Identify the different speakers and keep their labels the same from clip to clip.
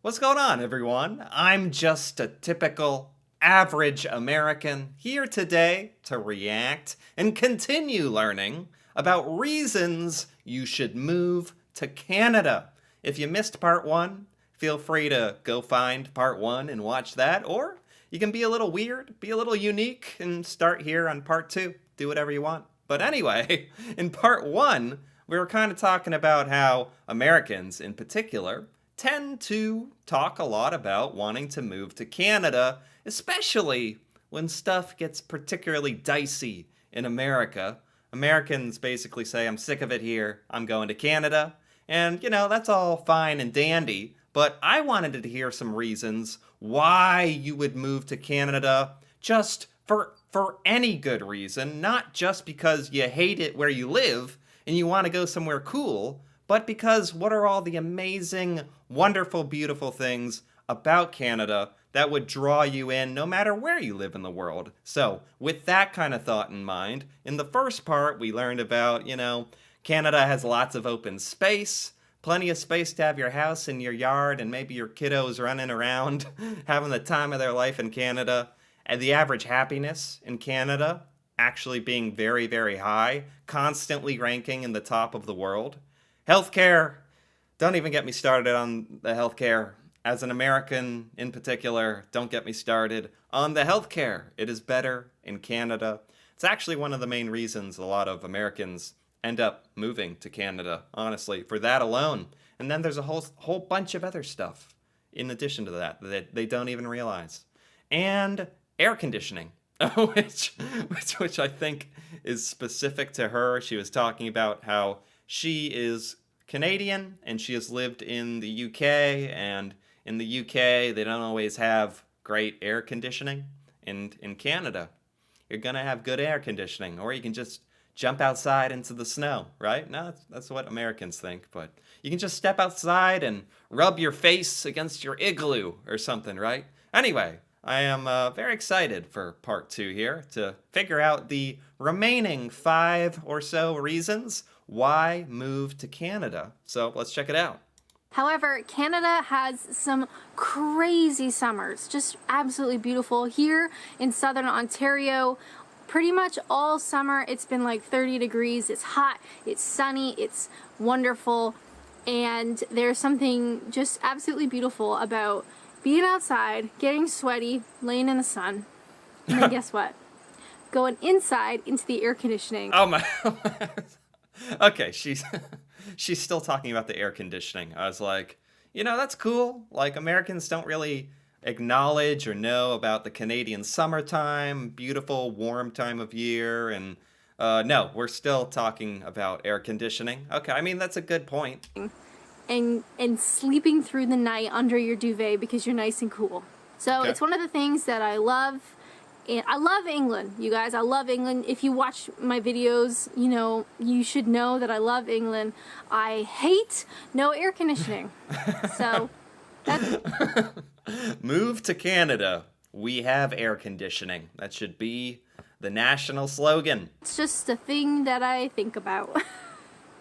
Speaker 1: What's going on, everyone? I'm just a typical average American here today to react and continue learning about reasons you should move to Canada. If you missed part one, feel free to go find part one and watch that, or you can be a little weird, be a little unique, and start here on part two. Do whatever you want. But anyway, in part one, we were kind of talking about how Americans in particular tend to talk a lot about wanting to move to Canada, especially when stuff gets particularly dicey in America. Americans basically say, I'm sick of it here, I'm going to Canada. And, that's all fine and dandy, but I wanted to hear some reasons why you would move to Canada just for any good reason, not just because you hate it where you live and you want to go somewhere cool, but because what are all the amazing, wonderful, beautiful things about Canada that would draw you in no matter where you live in the world? So, with that kind of thought in mind, in the first part, we learned about, Canada has lots of open space, plenty of space to have your house and your yard, and maybe your kiddos running around having the time of their life in Canada, and the average happiness in Canada actually being very, very high, constantly ranking in the top of the world. Healthcare, don't even get me started on the healthcare. As an American in particular, don't get me started on the healthcare. It is better in Canada. It's actually one of the main reasons a lot of Americans end up moving to Canada, honestly, for that alone. And then there's a whole bunch of other stuff in addition to that they don't even realize. And air conditioning, which I think is specific to her. She was talking about how she is Canadian and she has lived in the UK, and in the UK they don't always have great air conditioning. And in Canada, you're gonna have good air conditioning, or you can just jump outside into the snow, right? No, that's what Americans think, but you can just step outside and rub your face against your igloo or something, right? Anyway, I am very excited for part two here to figure out the remaining 5 or so reasons why move to Canada. So let's check it out.
Speaker 2: However, Canada has some crazy summers, just absolutely beautiful. Here in southern Ontario, pretty much all summer it's been like 30 degrees. It's hot, it's sunny, it's wonderful, and there's something just absolutely beautiful about being outside, getting sweaty, laying in the sun, and then guess what? Going inside into the air conditioning.
Speaker 1: Oh my. Okay, she's still talking about the air conditioning. I was like, that's cool. Like, Americans don't really acknowledge or know about the Canadian summertime, beautiful, warm time of year, and no, we're still talking about air conditioning. Okay, I mean, that's a good point.
Speaker 2: And sleeping through the night under your duvet because you're nice and cool. So
Speaker 1: Okay.
Speaker 2: it's one of the things that I love. And I love England, you guys. I love England. If you watch my videos, you should know that I love England. I hate no air conditioning. So that's
Speaker 1: Move to Canada. We have air conditioning. That should be the national slogan.
Speaker 2: just a thing that I think about.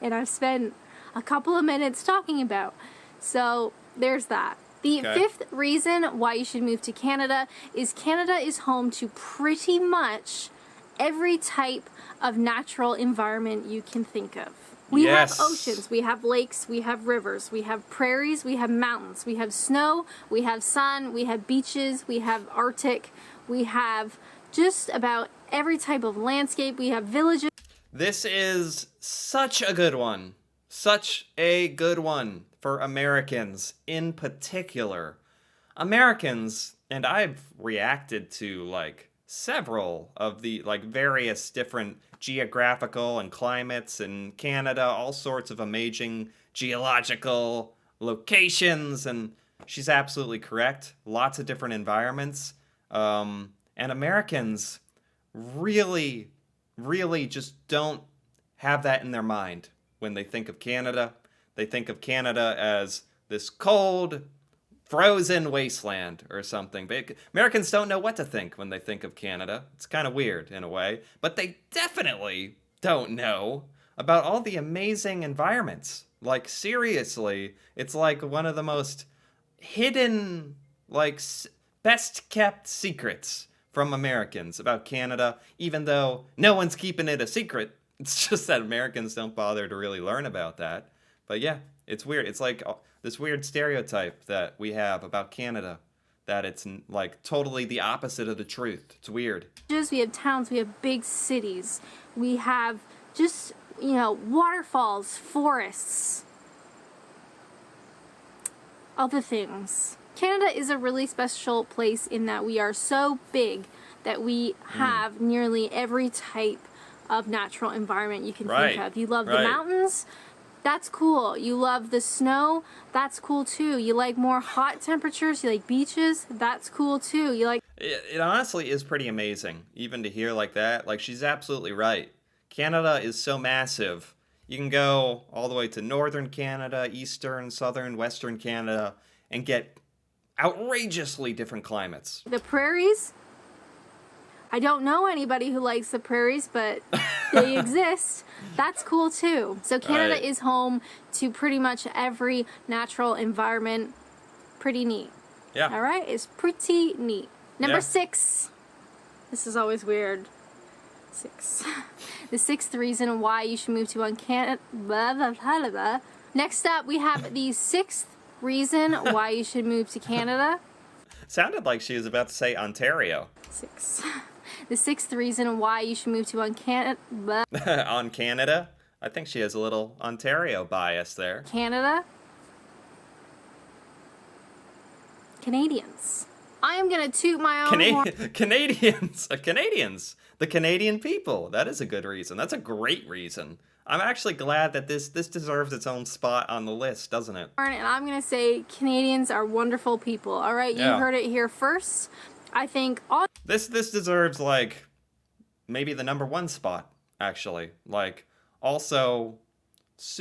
Speaker 2: And I've spent a couple of minutes talking about. So there's that. The
Speaker 1: Okay.
Speaker 2: fifth reason why you should move to Canada is home to pretty much every type of natural environment you can think of. We
Speaker 1: Yes.
Speaker 2: have oceans, we have lakes, we have rivers, we have prairies, we have mountains, we have snow, we have sun, we have beaches, we have Arctic, we have just about every type of landscape, we have villages.
Speaker 1: This is such a good one. Such a good one for Americans in particular. Americans, and I've reacted to like several of the like various different geographical and climates in Canada, all sorts of amazing geological locations, and she's absolutely correct. Lots of different environments. And Americans really, really just don't have that in their mind when they think of Canada. They think of Canada as this cold, frozen wasteland or something. But Americans don't know what to think when they think of Canada. It's kind of weird in a way, but they definitely don't know about all the amazing environments. Like, seriously, it's like one of the most hidden, like, best kept secrets from Americans about Canada, even though no one's keeping it a secret. It's just that Americans don't bother to really learn about that. But yeah, it's weird. It's like this weird stereotype that we have about Canada, that it's like totally the opposite of the truth. It's weird.
Speaker 2: We have towns, we have big cities, we have just, waterfalls, forests, other things. Canada is a really special place in that we are so big that we have nearly every type of natural environment you can think of. You love the mountains? That's cool. You love the snow? That's cool too. You like more hot temperatures? You like beaches? That's cool too. You like...
Speaker 1: It honestly is pretty amazing, even to hear like that. Like, she's absolutely right. Canada is so massive. You can go all the way to northern Canada, eastern, southern, western Canada, and get outrageously different climates.
Speaker 2: The prairies? I don't know anybody who likes the prairies, but they exist. That's cool too. So Canada is home to pretty much every natural environment. Pretty neat.
Speaker 1: Yeah.
Speaker 2: All right? It's pretty neat. Number 6. This is always weird. 6. The 6th reason why you should move to Canada. Next up, we have the 6th reason why you should move to Canada.
Speaker 1: Sounded like she was about to say Ontario.
Speaker 2: 6. The 6th reason why you should move to Canada.
Speaker 1: On Canada? I think she has a little Ontario bias there.
Speaker 2: Canada. Canadians. I am going to toot my own horn.
Speaker 1: Canadians. Canadians. The Canadian people. That is a good reason. That's a great reason. I'm actually glad that this deserves its own spot on the list, doesn't it?
Speaker 2: And I'm going to say Canadians are wonderful people. All right, you heard it here first. I think all...
Speaker 1: This deserves, like, maybe the number 1 spot, actually. Like, also,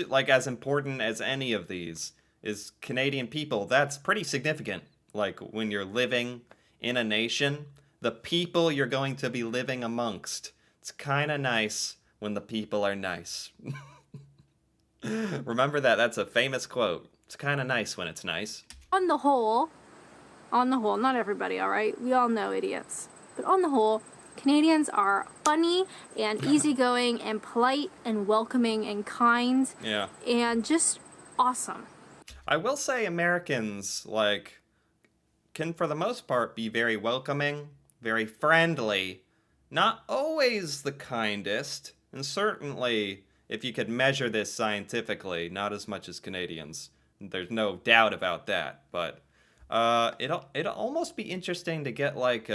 Speaker 1: like, as important as any of these is Canadian people. That's pretty significant. Like, when you're living in a nation, the people you're going to be living amongst, it's kind of nice when the people are nice. Remember that. That's a famous quote. It's kind of nice when it's nice.
Speaker 2: On the whole, not everybody, all right? We all know idiots. But on the whole, Canadians are funny and easygoing and polite and welcoming and kind.
Speaker 1: Yeah.
Speaker 2: And just awesome.
Speaker 1: I will say Americans, like, can for the most part be very welcoming, very friendly, not always the kindest, and certainly, if you could measure this scientifically, not as much as Canadians. There's no doubt about that, but it'll almost be interesting to get like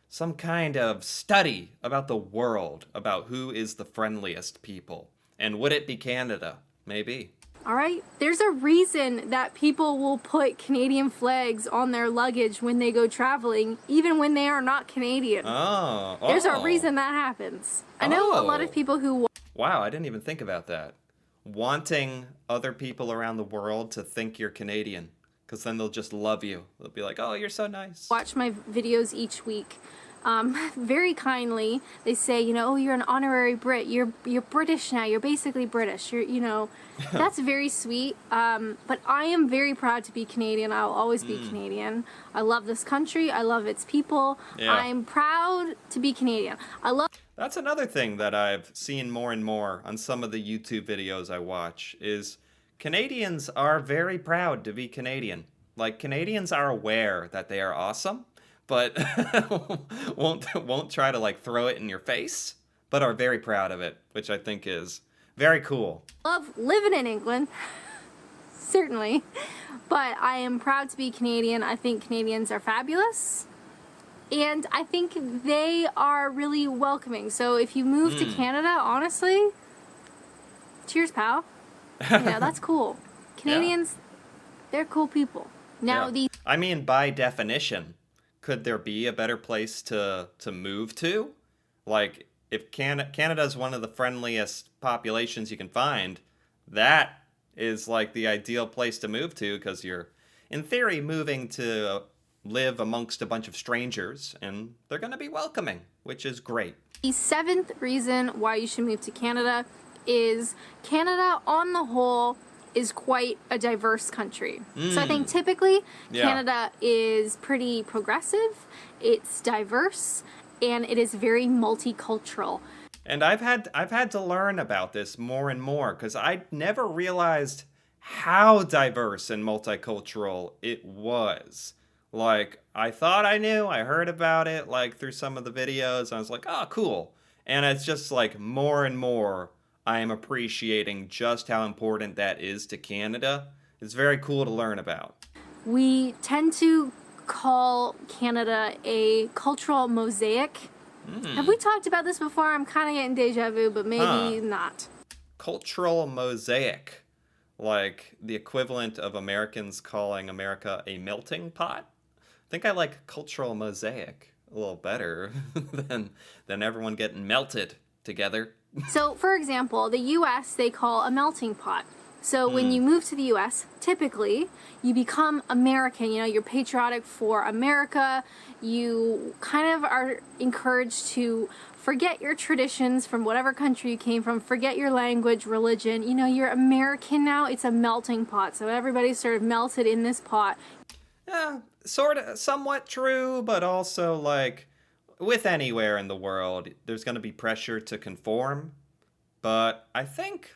Speaker 1: some kind of study about the world, about who is the friendliest people, and would it be Canada? Maybe.
Speaker 2: All right, there's a reason that people will put Canadian flags on their luggage when they go traveling, even when they are not Canadian. There's a reason that happens. I know a lot of people who...
Speaker 1: Wow, I didn't even think about that. Wanting other people around the world to think you're Canadian, because then they'll just love you. They'll be like, oh, you're so nice.
Speaker 2: Watch my videos each week. Very kindly, they say, oh, you're an honorary Brit. You're British now. You're basically British. That's very sweet. But I am very proud to be Canadian. I'll always be Canadian. I love this country. I love its people. Yeah. I'm proud to be Canadian.
Speaker 1: That's another thing that I've seen more and more on some of the YouTube videos I watch is Canadians are very proud to be Canadian. Like, Canadians are aware that they are awesome, but won't try to like throw it in your face, but are very proud of it, which I think is very cool.
Speaker 2: Love living in England, certainly, but I am proud to be Canadian. I think Canadians are fabulous, and I think they are really welcoming. So if you move to Canada, honestly, cheers, pal. That's cool. Canadians, they're cool people. Now
Speaker 1: I mean, by definition, could there be a better place to move to? Like, if Canada is one of the friendliest populations you can find, that is like the ideal place to move to, because you're, in theory, moving to live amongst a bunch of strangers, and they're going to be welcoming, which is great.
Speaker 2: The 7th reason why you should move to Canada is Canada, on the whole, is quite a diverse country. So I think typically Canada is pretty progressive, it's diverse, and it is very multicultural.
Speaker 1: And I've had to learn about this more and more because I never realized how diverse and multicultural it was. Like I thought I knew, I heard about it like through some of the videos. I was like, "Oh, cool." And it's just like more and more I am appreciating just how important that is to Canada. It's very cool to learn about.
Speaker 2: We tend to call Canada a cultural mosaic. Have we talked about this before? I'm kind of getting deja vu, but maybe not.
Speaker 1: Cultural mosaic. Like the equivalent of Americans calling America a melting pot. I think I like cultural mosaic a little better than everyone getting melted together.
Speaker 2: So, for example, the US they call a melting pot. So, when you move to the US, typically you become American. You know, you're patriotic for America. You kind of are encouraged to forget your traditions from whatever country you came from, forget your language, religion. You know, you're American now. It's a melting pot. So, everybody's sort of melted in this pot.
Speaker 1: Yeah, sort of, somewhat true, but also like with anywhere in the world, there's going to be pressure to conform. But I think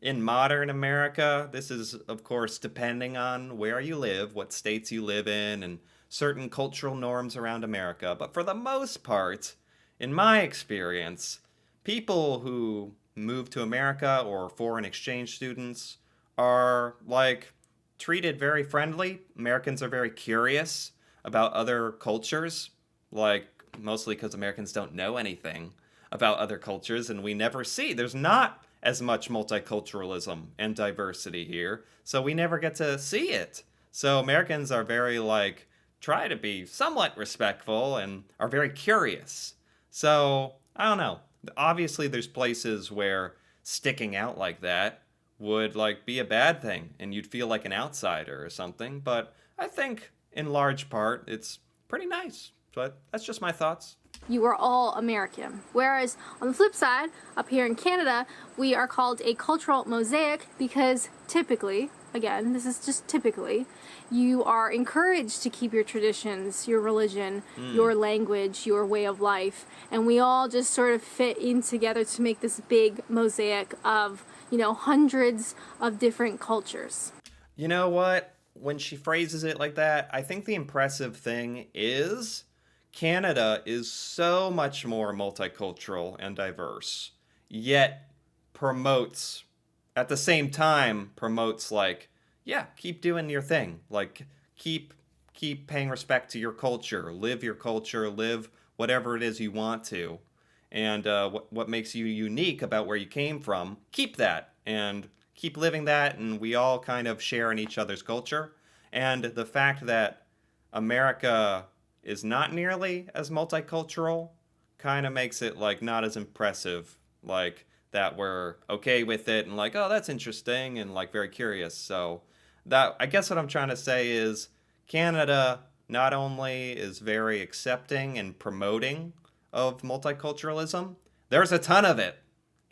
Speaker 1: in modern America, this is, of course, depending on where you live, what states you live in, and certain cultural norms around America. But for the most part, in my experience, people who move to America or foreign exchange students are like treated very friendly. Americans are very curious about other cultures, like mostly because Americans don't know anything about other cultures and we never see. There's not as much multiculturalism and diversity here, so we never get to see it. So Americans are very like try to be somewhat respectful and are very curious. So, I don't know. Obviously there's places where sticking out like that would like be a bad thing and you'd feel like an outsider or something, but I think in large part it's pretty nice. But that's just my thoughts.
Speaker 2: You are all American. Whereas on the flip side, up here in Canada, we are called a cultural mosaic because typically, again, this is just typically, you are encouraged to keep your traditions, your religion, your language, your way of life, and we all just sort of fit in together to make this big mosaic of, you know, hundreds of different cultures.
Speaker 1: You know what? When she phrases it like that, I think the impressive thing is Canada is so much more multicultural and diverse, yet promotes, at the same time, promotes like, yeah, keep doing your thing. Like, keep paying respect to your culture, live whatever it is you want to. And what makes you unique about where you came from, keep that and keep living that. And we all kind of share in each other's culture. And the fact that America is not nearly as multicultural kind of makes it like not as impressive, like that we're okay with it and like, oh, that's interesting and like very curious. So that, I guess what I'm trying to say is Canada not only is very accepting and promoting of multiculturalism, there's a ton of it.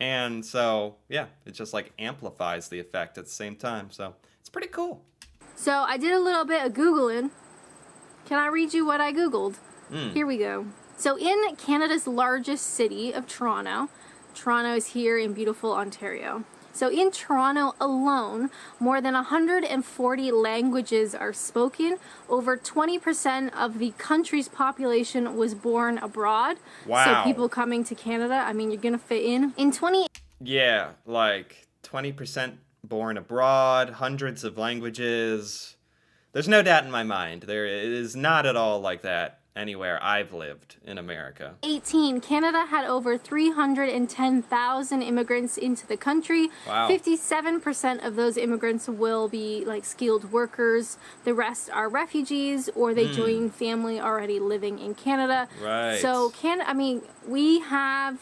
Speaker 1: And so, yeah, it just like amplifies the effect at the same time. So it's pretty cool.
Speaker 2: So I did a little bit of Googling. Can I read you what I Googled? Here we go. So in Canada's largest city of Toronto, Toronto is here in beautiful Ontario. So in Toronto alone, more than 140 languages are spoken. Over 20% of the country's population was born abroad.
Speaker 1: Wow.
Speaker 2: So people coming to Canada, I mean, you're going to fit in. In 20...
Speaker 1: Yeah, like 20% born abroad, hundreds of languages. There's no doubt in my mind. There is not at all like that anywhere I've lived in America.
Speaker 2: 18, Canada had over 310,000 immigrants into the country.
Speaker 1: Wow.
Speaker 2: 57% of those immigrants will be like skilled workers. The rest are refugees or they join family already living in Canada.
Speaker 1: Right.
Speaker 2: So we have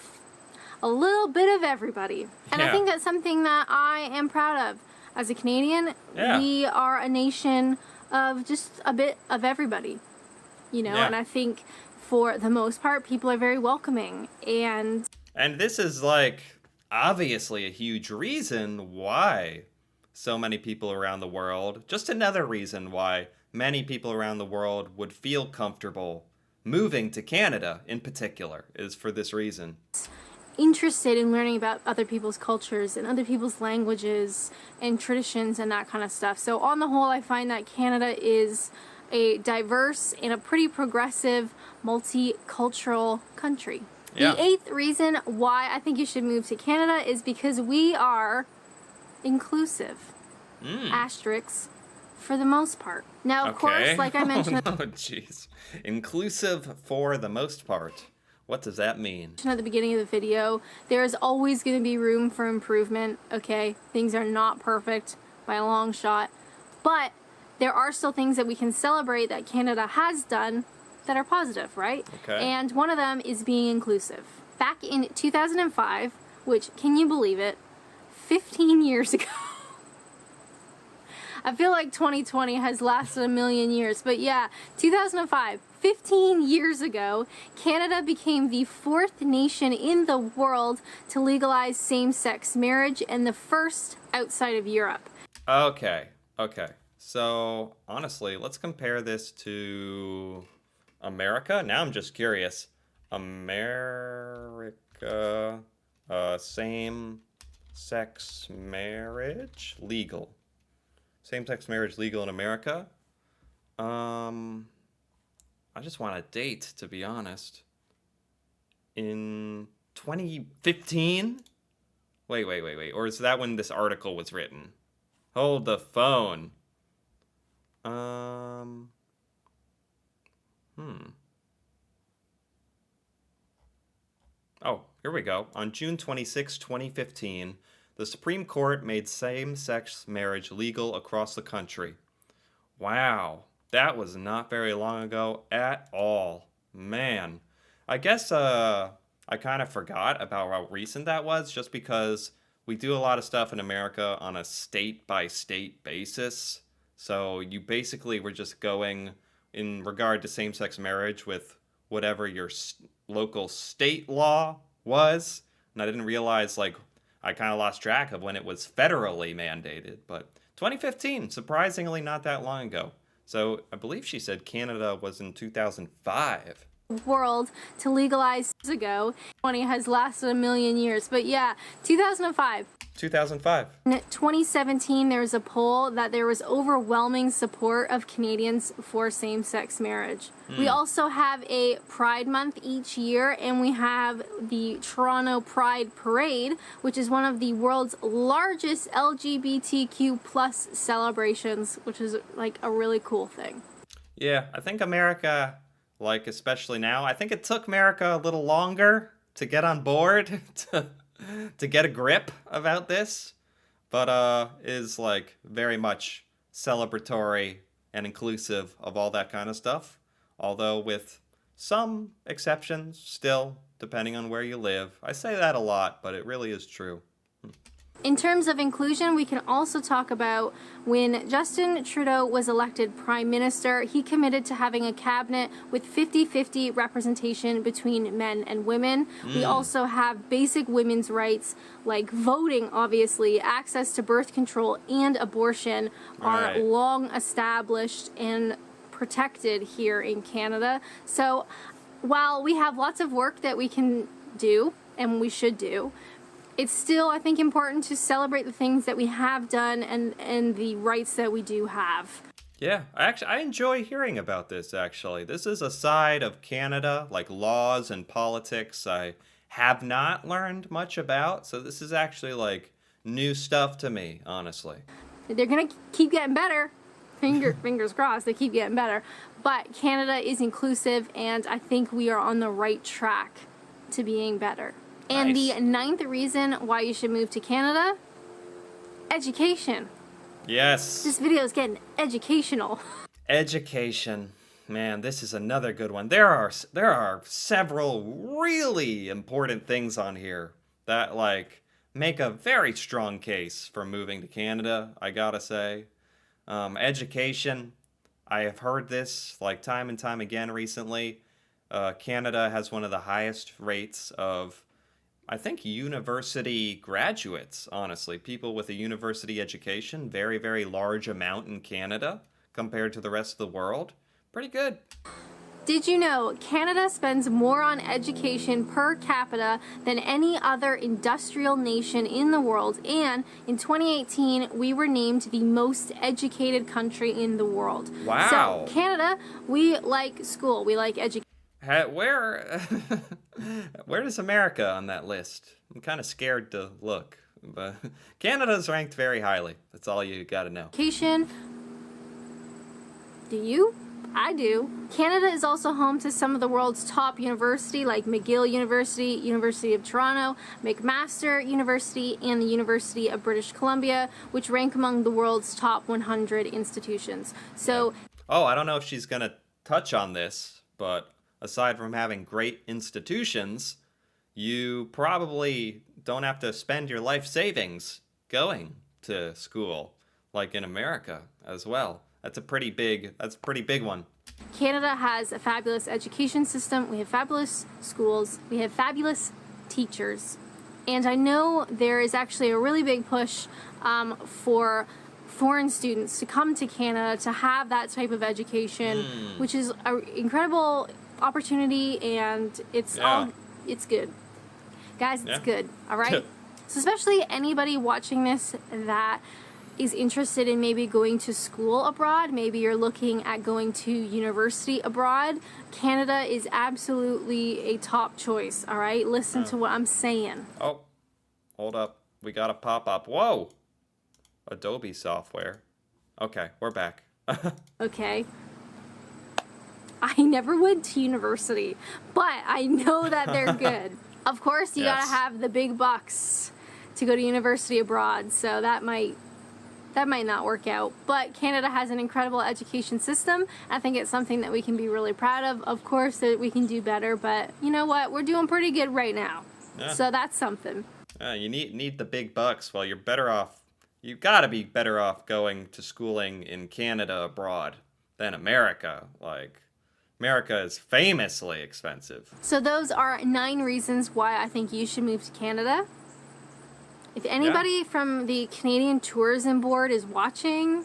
Speaker 2: a little bit of everybody. And I think that's something that I am proud of. As a Canadian, we are a nation of just a bit of everybody, you know, and I think for the most part, people are very welcoming. And
Speaker 1: this is like obviously a huge reason why so many people around the world. Just another reason why many people around the world would feel comfortable moving to Canada in particular is for this reason.
Speaker 2: Interested in learning about other people's cultures and other people's languages and traditions and that kind of stuff. So on the whole, I find that Canada is a diverse and a pretty progressive, multicultural country.
Speaker 1: Yeah.
Speaker 2: The eighth reason why I think you should move to Canada is because we are inclusive. Asterisks, for the most part. Now, of course, like I mentioned
Speaker 1: Oh, jeez. Inclusive for the most part. What does that mean?
Speaker 2: at the beginning of the video, there is always going to be room for improvement, okay? Things are not perfect by a long shot, but there are still things that we can celebrate that Canada has done that are positive, right?
Speaker 1: Okay.
Speaker 2: And one of them is being inclusive. Back in 2005, which, can you believe it, 15 years ago. I feel like 2020 has lasted a million years, but yeah, 2005, 15 years ago, Canada became the fourth nation in the world to legalize same-sex marriage and the first outside of Europe.
Speaker 1: Okay. So, honestly, let's compare this to America. Now I'm just curious. America, same-sex marriage legal. Same-sex marriage legal in America? I just want a date, to be honest. In 2015? Wait. Or is that when this article was written? Hold the phone. Oh, here we go. On June 26, 2015, the Supreme Court made same-sex marriage legal across the country. Wow, that was not very long ago at all. Man, I guess I kind of forgot about how recent that was just because we do a lot of stuff in America on a state-by-state basis. So you basically were just going in regard to same-sex marriage with whatever your local state law was. And I didn't realize, like, I kind of lost track of when it was federally mandated. But 2015, surprisingly not that long ago. So I believe she said Canada was in 2005.
Speaker 2: World to legalize ago. 20 has lasted a million years, but yeah, 2005.
Speaker 1: 2005.
Speaker 2: In 2017, there was a poll that there was overwhelming support of Canadians for same-sex marriage. We also have a Pride Month each year, and we have the Toronto Pride Parade, which is one of the world's largest LGBTQ plus celebrations, which is like a really cool thing.
Speaker 1: Yeah, I think America, like especially now, I think it took America a little longer to get on board, to get a grip about this, but is like very much celebratory and inclusive of all that kind of stuff. Although with some exceptions still, depending on where you live. I say that a lot, but it really is true.
Speaker 2: In terms of inclusion, we can also talk about when Justin Trudeau was elected Prime Minister, he committed to having a cabinet with 50-50 representation between men and women. We also have basic women's rights like voting, obviously, access to birth control and abortion are long established and protected here in Canada. So while we have lots of work that we can do and we should do, it's still, I think, important to celebrate the things that we have done and the rights that we do have.
Speaker 1: Yeah, I enjoy hearing about this, actually. This is a side of Canada, like laws and politics, I have not learned much about. So this is actually, like, new stuff to me, honestly.
Speaker 2: They're going to keep getting better. Fingers crossed, they keep getting better. But Canada is inclusive, and I think we are on the right track to being better. And
Speaker 1: Nice.
Speaker 2: the ninth reason why you should move to Canada, education.
Speaker 1: Yes.
Speaker 2: This video is getting educational.
Speaker 1: Education. Man, this is another good one. There are several really important things on here that like make a very strong case for moving to Canada, I gotta say. Education. I have heard this like time and time again recently. Canada has one of the highest rates of I think university graduates, honestly, people with a university education, very, very large amount in Canada compared to the rest of the world. Pretty good.
Speaker 2: Did you know Canada spends more on education per capita than any other industrial nation in the world? And in 2018, we were named the most educated country in the world.
Speaker 1: Wow.
Speaker 2: So, Canada, we like school, we like education.
Speaker 1: Where, where does America on that list? I'm kind of scared to look, but Canada's ranked very highly. That's all you got to know.
Speaker 2: Do you? I do. Canada is also home to some of the world's top universities like McGill University, University of Toronto, McMaster University, and the University of British Columbia, which rank among the world's top 100 institutions. So,
Speaker 1: Oh, I don't know if she's going to touch on this, but aside from having great institutions, you probably don't have to spend your life savings going to school like in America as well. That's a pretty big one.
Speaker 2: Canada has a fabulous education system. We have fabulous schools. We have fabulous teachers. And I know there is actually a really big push for foreign students to come to Canada to have that type of education, which is an incredible opportunity, and it's good. Guys, it's good, all right? So especially anybody watching this that is interested in maybe going to school abroad, maybe you're looking at going to university abroad, Canada is absolutely a top choice, all right? Listen to what I'm saying.
Speaker 1: Oh, hold up. We got a pop-up. Whoa! Adobe software. Okay, we're back.
Speaker 2: Okay. I never went to university, but I know that they're good. Of course, you gotta have the big bucks to go to university abroad, so that might not work out. But Canada has an incredible education system. I think it's something that we can be really proud of. Of course, that we can do better, but you know what? We're doing pretty good right now. Yeah. So that's something.
Speaker 1: You need the big bucks. Well, you're better off. You gotta be better off going to schooling in Canada abroad than America. Like, America is famously expensive.
Speaker 2: So those are 9 reasons why I think you should move to Canada. If anybody from the Canadian Tourism Board is watching,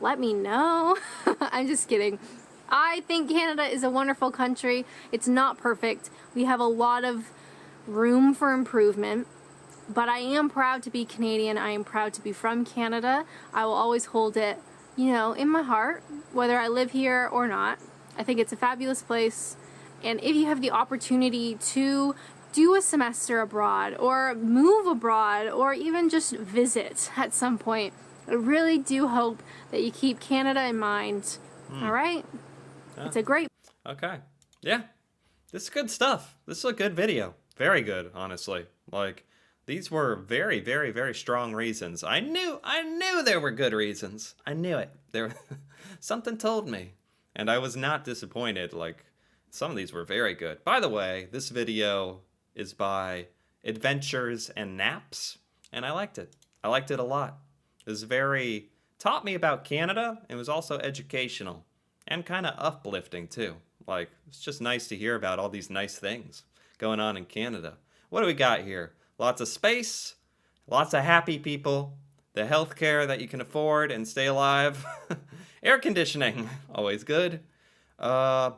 Speaker 2: let me know. I'm just kidding. I think Canada is a wonderful country. It's not perfect. We have a lot of room for improvement. But I am proud to be Canadian. I am proud to be from Canada. I will always hold it, in my heart, whether I live here or not. I think it's a fabulous place. And if you have the opportunity to do a semester abroad or move abroad or even just visit at some point, I really do hope that you keep Canada in mind. All right? Yeah. It's a great...
Speaker 1: Okay. Yeah. This is good stuff. This is a good video. Very good, honestly. Like, these were very, very, very strong reasons. I knew there were good reasons. I knew it. Something told me. And I was not disappointed. Like, some of these were very good. By the way, this video is by Adventures and Naps, and I liked it. I liked it a lot. It was taught me about Canada. It was also educational and kind of uplifting too. Like, it's just nice to hear about all these nice things going on in Canada. What do we got here? Lots of space, lots of happy people, the healthcare that you can afford and stay alive, air conditioning, always good.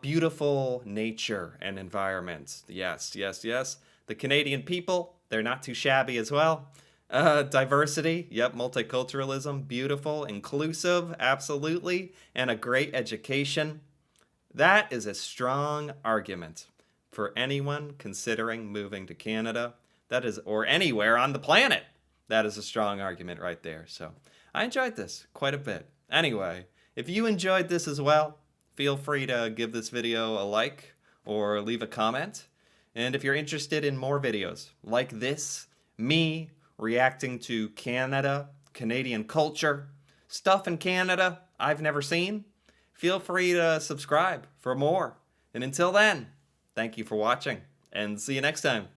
Speaker 1: Beautiful nature and environment. Yes, yes, yes. The Canadian people, they're not too shabby as well. Diversity, yep, multiculturalism, beautiful, inclusive, absolutely, and a great education. That is a strong argument for anyone considering moving to Canada. That is, or anywhere on the planet. That is a strong argument right there. So I enjoyed this quite a bit. Anyway, if you enjoyed this as well, feel free to give this video a like or leave a comment. And if you're interested in more videos like this, me reacting to Canada, Canadian culture, stuff in Canada I've never seen, feel free to subscribe for more. And until then, thank you for watching and see you next time.